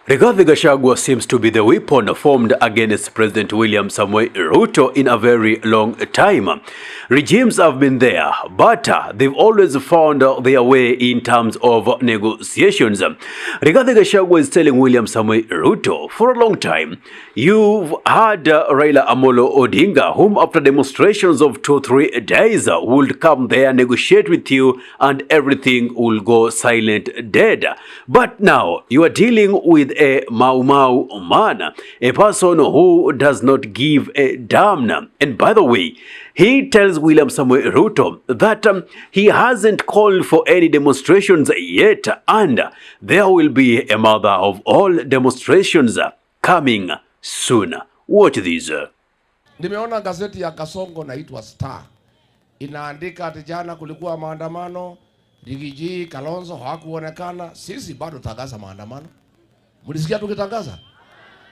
Rigathi Gachagua seems to be the weapon formed against President William Samoei Ruto in a very long time. Regimes have been there, but they've always found their way in terms of negotiations. Rigathi Gachagua is telling William Samoei Ruto for a long time, you've had Raila Amolo Odinga, whom after demonstrations of 2-3 days would come there, negotiate with you, and everything will go silent dead. But now you are dealing with a Mau Mau man, a person who does not give a damn. And by the way, he tells William Samoei Ruto that he hasn't called for any demonstrations yet, and there will be a mother of all demonstrations coming soon. Watch this. Nimeona gazeti ya Kasongo naitwa Star inaandika ati jana kulikuwa maandamano, Rigathi, Kalonzo hawakuonekana. Sisi bado tangaza maandamano. Mlisikia tukitangaza?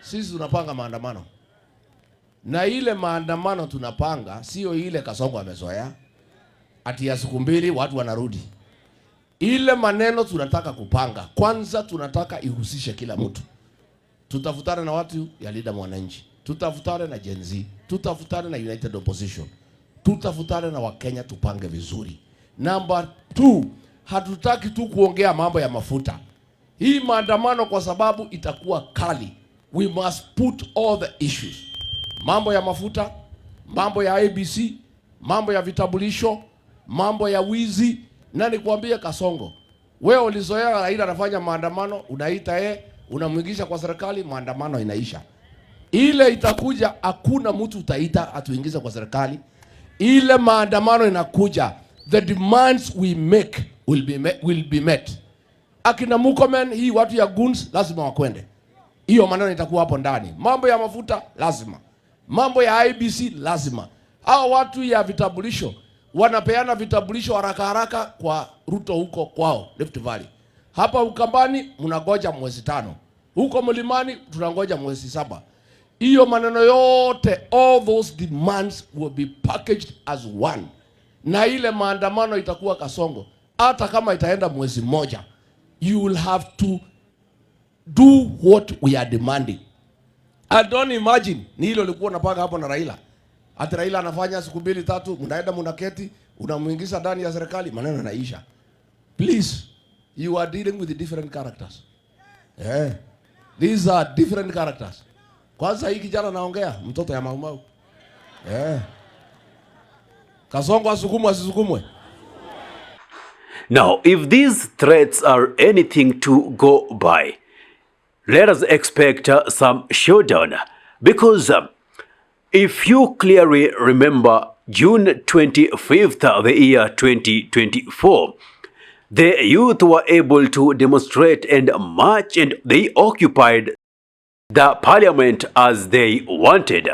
Sisi tunapanga maandamano. Na ile maandamano tunapanga sio ile Kasongo amezoea ati ya siku mbili watu wanarudi. Ile maneno tunataka kupanga, kwanza tunataka ihusishe kila mtu. Tutafutane na watu ya Leader Mwananchi, tutafutane na Gen Z, tutafutane na United Opposition, tutafutane na Wakenya, tupange vizuri. Number 2, hatutaki tu kuongea mambo ya mafuta. Hii maandamano kwa sababu itakuwa kali, we must put all the issues. Mambo ya mafuta, mambo ya ABC, mambo ya vitambulisho, mambo ya wizi. Na nikwambie Kasongo, wewe ulizoea Raila anafanya maandamano, unaita unamwingisha kwa serikali, maandamano inaisha. Ile itakuja hakuna mtu utaita atuingize kwa serikali. Ile maandamano inakuja, the demands we make will be met. Akina Murkomen, hii watu ya guns lazima wakwende. Hiyo maneno itakuwa hapo ndani. Mambo ya mafuta lazima. Mambo ya IBC lazima. Hao watu ya vitambulisho wanapeana vitambulisho haraka haraka kwa Ruto huko kwao Rift Valley. Hapa Ukambani mnangoja mwezi 5. Huko Mlimani tunangoja mwezi 7. Hiyo maneno yote, all those demands will be packaged as one. Na ile maandamano itakuwa Kasongo. Hata kama itaenda mwezi moja, you will have to do what we are demanding. I don't imagine ni hilo likuwa napanga hapo na Raila. Ati Raila anafanya siku 2-3, mnaenda mnaketi, unamuingiza ndani ya serikali, maneno yanaisha. Please, you are dealing with different characters. These are different characters. Kwanza hii kijana naongea, mtoto ya Mau Mau. Kasongo asukumwe asisukumwe. Now, if these threats are anything to go by, let us expect some showdown. Because if you clearly remember June 25th, the year 2024, the youth were able to demonstrate and march, and they occupied the parliament as they wanted.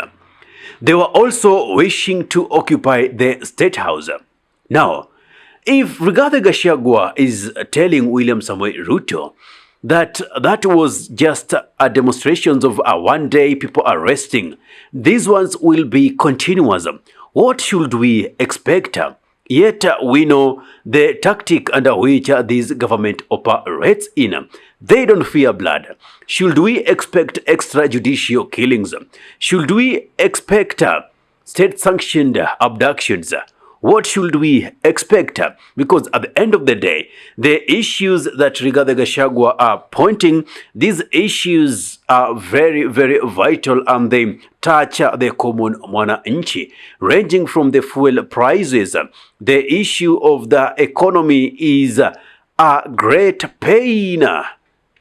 They were also wishing to occupy the state house. Now, if Rigathi Gachagua is telling William Samoei Ruto that was just a demonstrations of a one day people are resting, these ones will be continuous, what should we expect? Yet we know the tactic under which this government operates in. They don't fear blood. Should we expect extrajudicial killings? Should we expect state-sanctioned abductions? What should we expect? Because at the end of the day, the issues that Rigathi Gachagua are pointing, these issues are very, very vital, and they touch the common mwananchi, ranging from the fuel prices. The issue of the economy is a great pain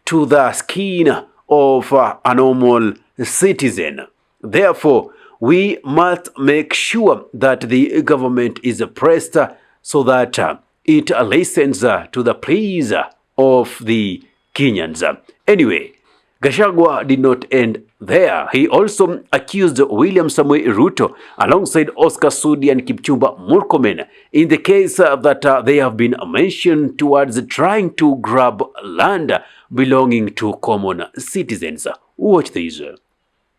to the skin of a normal citizen. Therefore, we must make sure that the government is pressed so that it listens to the pleas of the Kenyans. Anyway, Gachagua did not end there. He also accused William Samoei Ruto alongside Oscar Sudi and Kipchumba Murkomen in the case that they have been mentioned towards trying to grab land belonging to common citizens. Watch this.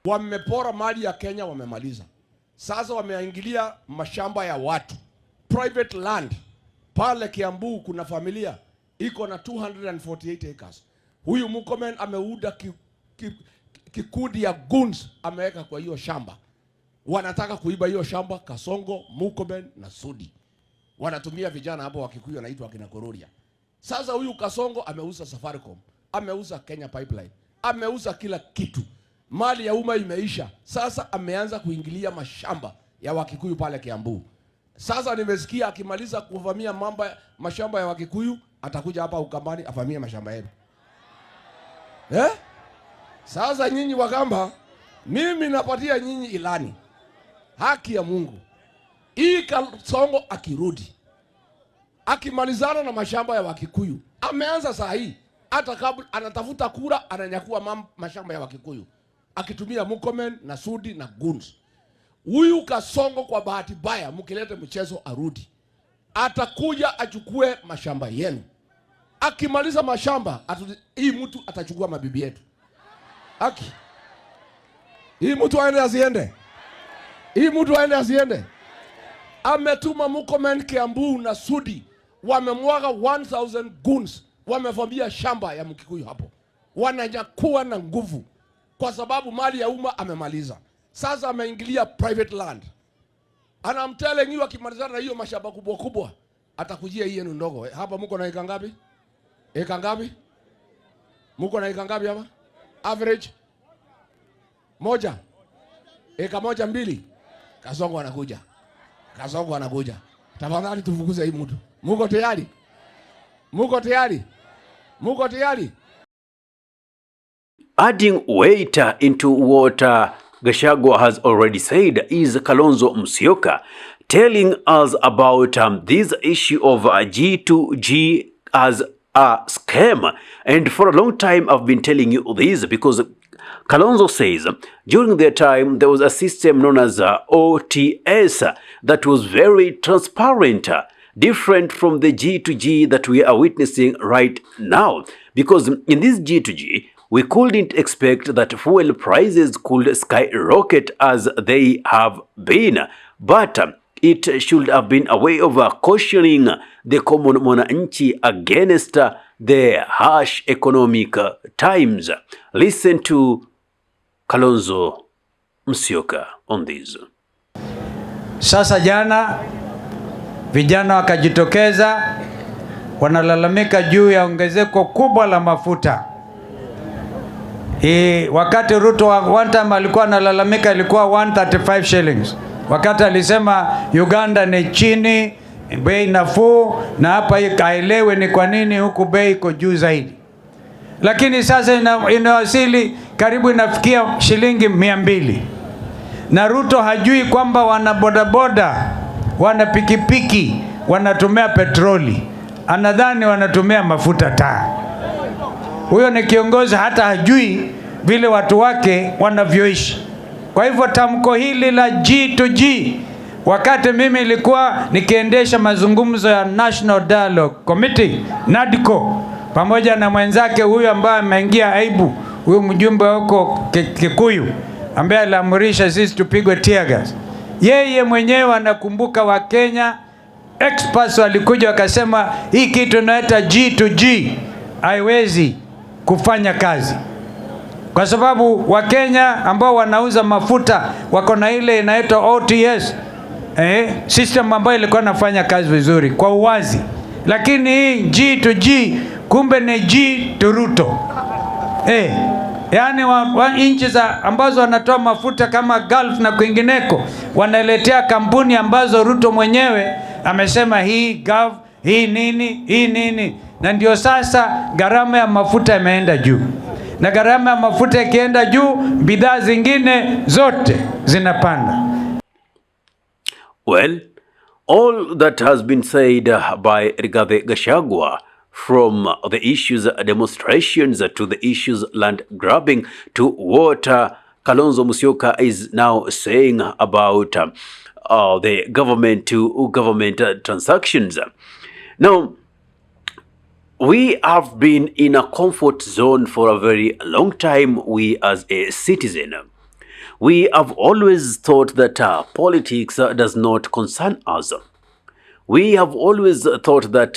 Wamepora mali ya Kenya, wamemaliza. Sasa wameingilia mashamba ya watu, private land. Pale Kiambu kuna familia iko na 248 acres. Huyu Murkomen ameuda kikundi ya goons ameweka kwa hiyo shamba. Wanataka kuiba hiyo shamba, Kasongo, Murkomen na Sudi. Wanatumia vijana hapo wa Kikuyu wanaitwa akina Kororia. Sasa huyu Kasongo ameuza Safaricom, ameuza Kenya Pipeline, ameuza kila kitu. Mali ya umma imeisha. Sasa ameanza kuingilia mashamba ya Wakikuyu pale Kiambu. Sasa nimesikia akimaliza kuvamia mashamba ya Wakikuyu atakuja hapa Ukambani avamie mashamba yenu. Sasa nyinyi Wakamba, mimi napatia nyinyi ilani. Haki ya Mungu. Hii Kasongo akirudi, akimalizana na mashamba ya Wakikuyu, ameanza saa hii, hata kabla anatafuta kura, ananyakua mashamba ya Wakikuyu akitumia Murkomen na Sudi na goons. Huyu Kasongo kwa bahati baya, mkilete mchezo arudi, atakuja achukue mashamba yenu. Akimaliza mashamba, hii mtu atachukua mabibi yetu. Hii mtu aende asiende? Hii mtu aende asiende? Ametuma Murkomen, Kiambu na Sudi, wamemwaga 1000 goons, wamevamia shamba ya Mkikuyu hapo. Wananyakua na nguvu kwa sababu mali ya umma amemaliza. Sasa ameingilia private land. Anamtele nyiwa akimalizana na hiyo mashamba kubwa kubwa, atakujia hii yenu ndogo. Hapa mko na eka ngapi? Eka ngapi? Mko na eka ngapi hapa? Average moja. Eka moja mbili. Kasongo anakuja. Kasongo anakuja. Tafadhali tufukuze hii mtu. Muko tayari? Muko tayari? Muko tayari? Adding weight into what Gachagua has already said is Kalonzo Musyoka, telling us about this issue of G2G as a scam. And for a long time I've been telling you this because Kalonzo says during their time there was a system known as OTS that was very transparent, different from the G2G that we are witnessing right now. Because in this G2G, we couldn't expect that fuel prices could skyrocket as they have been, but it should have been a way of cautioning the common mwananchi against the harsh economic times. Listen to Kalonzo Musyoka on this. Sasa jana vijana wakajitokeza wanalalamika juu ya ongezeko kubwa la mafuta. Wakati Ruto one time alikuwa analalamika ilikuwa 135 shillings. Wakati alisema Uganda ni chini, bei nafuu, na hapa ikaelewe ni kwa nini huku bei iko juu zaidi. Lakini sasa inawasili karibu inafikia shilingi 200. Na Ruto hajui kwamba wana bodaboda, wana pikipiki, wanatumia petroli. Anadhani wanatumia mafuta taa. Huyo ni kiongozi hata hajui vile watu wake wanavyoishi. Kwa hivyo tamko hili la G2G, wakati mimi ilikuwa nikiendesha mazungumzo ya National Dialogue Committee, NADCO, pamoja na mwenzake huyu ambaye ameingia aibu, huyu mjumbe huko Kikuyu, ambaye aliamrisha sisi tupigwe tear gas. Yeye mwenyewe anakumbuka wa Kenya experts walikuja wakasema hii kitu inaitwa G2G haiwezi kufanya kazi. Kwa sababu Wakenya ambao wanauza mafuta wako na ile inaitwa OTS system ambayo ilikuwa inafanya kazi vizuri kwa uwazi. Lakini hii G2G kumbe ni G to Ruto. Yani nchi ambazo wanatoa mafuta kama Gulf na kwingineko wanaletea kampuni ambazo Ruto mwenyewe amesema hii Gulf, hii nini. Na ndio sasa gharama ya mafuta imeenda juu. Na gharama ya mafuta ikienda juu, bidhaa zingine zote zinapanda. Well, all that has been said by Rigathi Gachagua, from the issues demonstrations to the issues land grabbing to what Kalonzo Musyoka is now saying about the government to government transactions. Now, we have been in a comfort zone for a very long time, we as a citizen. We have always thought that politics does not concern us. We have always thought that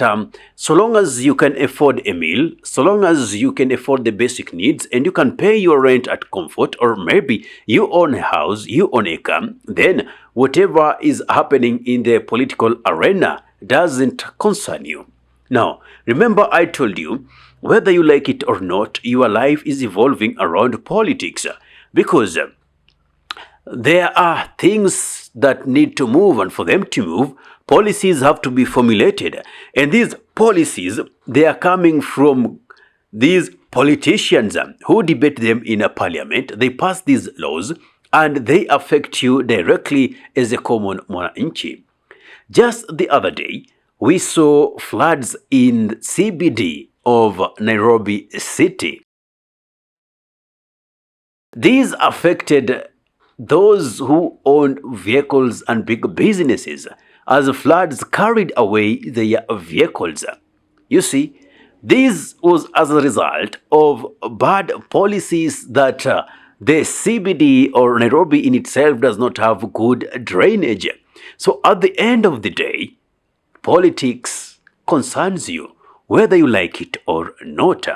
so long as you can afford a meal, so long as you can afford the basic needs and you can pay your rent at comfort, or maybe you own a house, you own a car, then whatever is happening in the political arena doesn't concern you. Now, remember I told you, whether you like it or not, your life is evolving around politics, because there are things that need to move, and for them to move, policies have to be formulated. And these policies, they are coming from these politicians who debate them in a parliament. They pass these laws and they affect you directly as a common mwananchi. Just the other day, we saw floods in CBD of Nairobi city. These affected those who own vehicles and big businesses, as floods carried away their vehicles. You see, this was as a result of bad policies that the CBD or Nairobi in itself does not have good drainage. So at the end of the day, politics concerns you, whether you like it or not.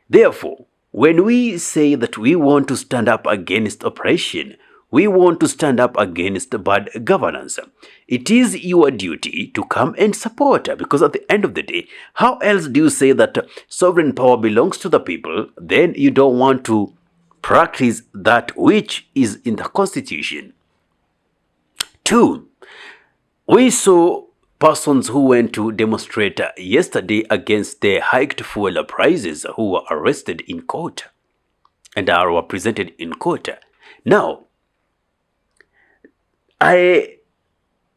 Therefore, when we say that we want to stand up against oppression, we want to stand up against bad governance, it is your duty to come and support, because at the end of the day, how else do you say that sovereign power belongs to the people, then you don't want to practice that which is in the Constitution? 2. We saw persons who went to demonstrate yesterday against the hiked fuel prices who were arrested in court and were presented in court. Now, I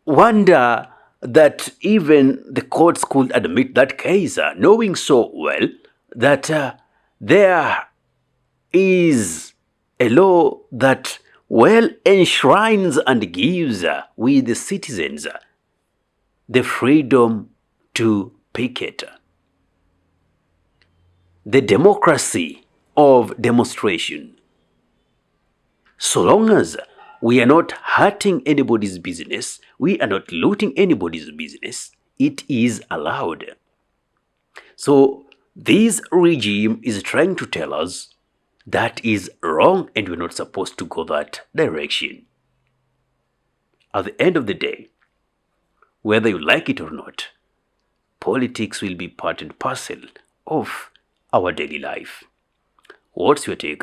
wonder that even the courts could admit that case, knowing so well that there is a law that well enshrines and gives we the citizens the freedom to picket, the democracy of demonstration. So long as we are not hurting anybody's business, we are not looting anybody's business, it is allowed. So this regime is trying to tell us that is wrong and we're not supposed to go that direction. At the end of the day, whether you like it or not, politics will be part and parcel of our daily life. What's your take?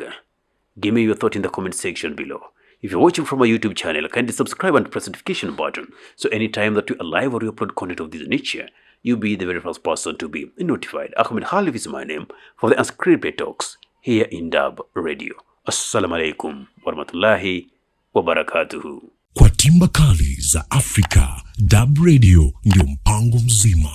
Give me your thought in the comment section below. If you're watching from our YouTube channel, kindly subscribe and press the notification button, so anytime that we are live or we upload content of this nature, you'll be the very first person to be notified. Ahmed Khalif is my name for the Unscripted Talks here in Dub Radio. Assalamu alaikum warahmatullahi wabarakatuhu. Kwa timba kali za Afrika, Dub Radio ndio mpango mzima.